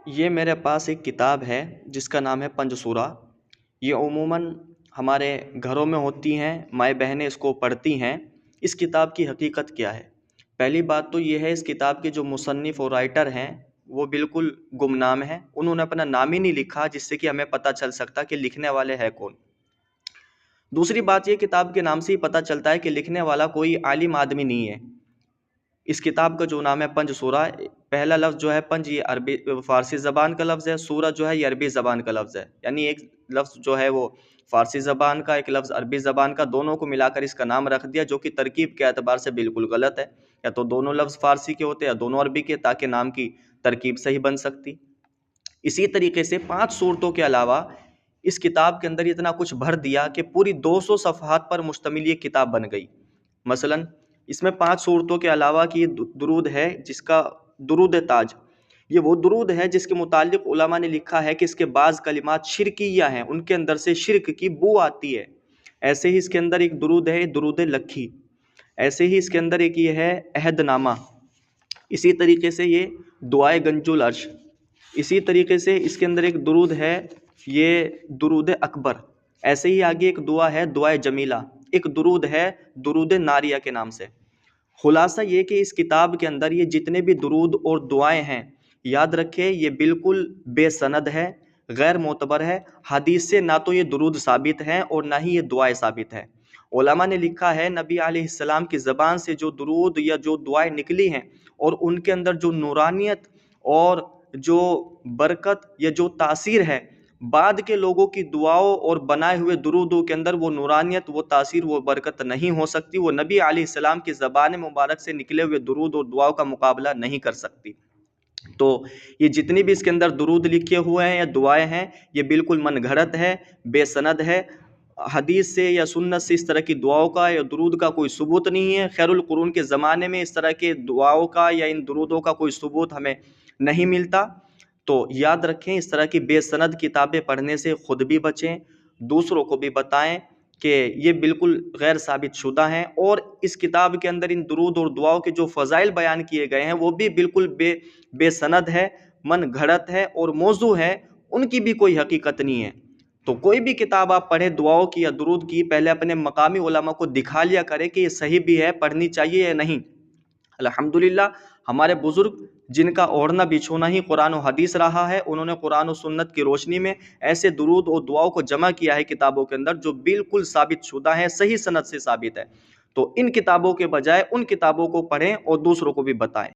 یہ میرے پاس ایک کتاب ہے جس کا نام ہے پنج سورہ۔ یہ عموماً ہمارے گھروں میں ہوتی ہیں، مائیں بہنیں اس کو پڑھتی ہیں۔ اس کتاب کی حقیقت کیا ہے؟ پہلی بات تو یہ ہے، اس کتاب کے جو مصنف اور رائٹر ہیں وہ بالکل گمنام ہیں، انہوں نے اپنا نام ہی نہیں لکھا جس سے کہ ہمیں پتہ چل سکتا کہ لکھنے والے ہیں کون۔ دوسری بات، یہ کتاب کے نام سے ہی پتہ چلتا ہے کہ لکھنے والا کوئی عالم آدمی نہیں ہے۔ اس کتاب کا جو نام ہے پنج سورہ، پہلا لفظ جو ہے پنج، یہ عربی فارسی زبان کا لفظ ہے، سورہ جو ہے یہ عربی زبان کا لفظ ہے، یعنی ایک لفظ جو ہے وہ فارسی زبان کا، ایک لفظ عربی زبان کا، دونوں کو ملا کر اس کا نام رکھ دیا، جو کہ ترکیب کے اعتبار سے بالکل غلط ہے۔ یا تو دونوں لفظ فارسی کے ہوتے یا دونوں عربی کے، تاکہ نام کی ترکیب صحیح بن سکتی۔ اسی طریقے سے 5 صورتوں کے علاوہ اس کتاب کے اندر اتنا کچھ بھر دیا کہ پوری 200 صفحات پر مشتمل یہ کتاب بن گئی۔ مثلاً اس میں 5 صورتوں کے علاوہ کی درود ہے، جس کا درود تاج، یہ وہ درود ہے جس کے متعلق علماء نے لکھا ہے کہ اس کے بعض کلمات شرکیہ ہیں، ان کے اندر سے شرک کی بو آتی ہے۔ ایسے ہی اس کے اندر ایک درود ہے، درود لکھی۔ ایسے ہی اس کے اندر ایک یہ ہے عہد نامہ۔ اسی طریقے سے یہ دعائے گنج العرش۔ اسی طریقے سے اس کے اندر ایک درود ہے، یہ درود اکبر۔ ایسے ہی آگے ایک دعا ہے دعائے جمیلہ، ایک درود ہے درود ناریہ کے نام سے۔ خلاصہ یہ کہ اس کتاب کے اندر یہ جتنے بھی درود اور دعائیں ہیں، یاد رکھیں یہ بالکل بے سند ہے، غیر معتبر ہے۔ حدیث سے نہ تو یہ درود ثابت ہیں اور نہ ہی یہ دعائیں ثابت ہیں۔ علماء نے لکھا ہے نبی علیہ السلام کی زبان سے جو درود یا جو دعائیں نکلی ہیں، اور ان کے اندر جو نورانیت اور جو برکت یا جو تاثیر ہے، بعد کے لوگوں کی دعاؤں اور بنائے ہوئے درودوں کے اندر وہ نورانیت، وہ تاثیر، وہ برکت نہیں ہو سکتی۔ وہ نبی علیہ السلام کی زبان مبارک سے نکلے ہوئے درود اور دعاؤں کا مقابلہ نہیں کر سکتی۔ تو یہ جتنی بھی اس کے اندر درود لکھے ہوئے ہیں یا دعائیں ہیں، یہ بالکل من گھڑت ہے، بے سند ہے۔ حدیث سے یا سنت سے اس طرح کی دعاؤں کا یا درود کا کوئی ثبوت نہیں ہے۔ خیر القرون کے زمانے میں اس طرح کے دعاؤں کا یا ان درودوں کا کوئی ثبوت ہمیں نہیں ملتا۔ تو یاد رکھیں، اس طرح کی بے سند کتابیں پڑھنے سے خود بھی بچیں، دوسروں کو بھی بتائیں کہ یہ بالکل غیر ثابت شدہ ہیں، اور اس کتاب کے اندر ان درود اور دعاؤں کے جو فضائل بیان کیے گئے ہیں وہ بھی بالکل بے سند ہے، من گھڑت ہے، اور موضوع ہے، ان کی بھی کوئی حقیقت نہیں ہے۔ تو کوئی بھی کتاب آپ پڑھیں دعاؤں کی یا درود کی، پہلے اپنے مقامی علماء کو دکھا لیا کرے کہ یہ صحیح بھی ہے، پڑھنی چاہیے یا نہیں۔ الحمدللہ ہمارے بزرگ جن کا اوڑھنا بچھونا ہی قرآن و حدیث رہا ہے، انہوں نے قرآن و سنت کی روشنی میں ایسے درود اور دعاؤں کو جمع کیا ہے کتابوں کے اندر، جو بالکل ثابت شدہ ہیں، صحیح سند سے ثابت ہے۔ تو ان کتابوں کے بجائے ان کتابوں کو پڑھیں اور دوسروں کو بھی بتائیں۔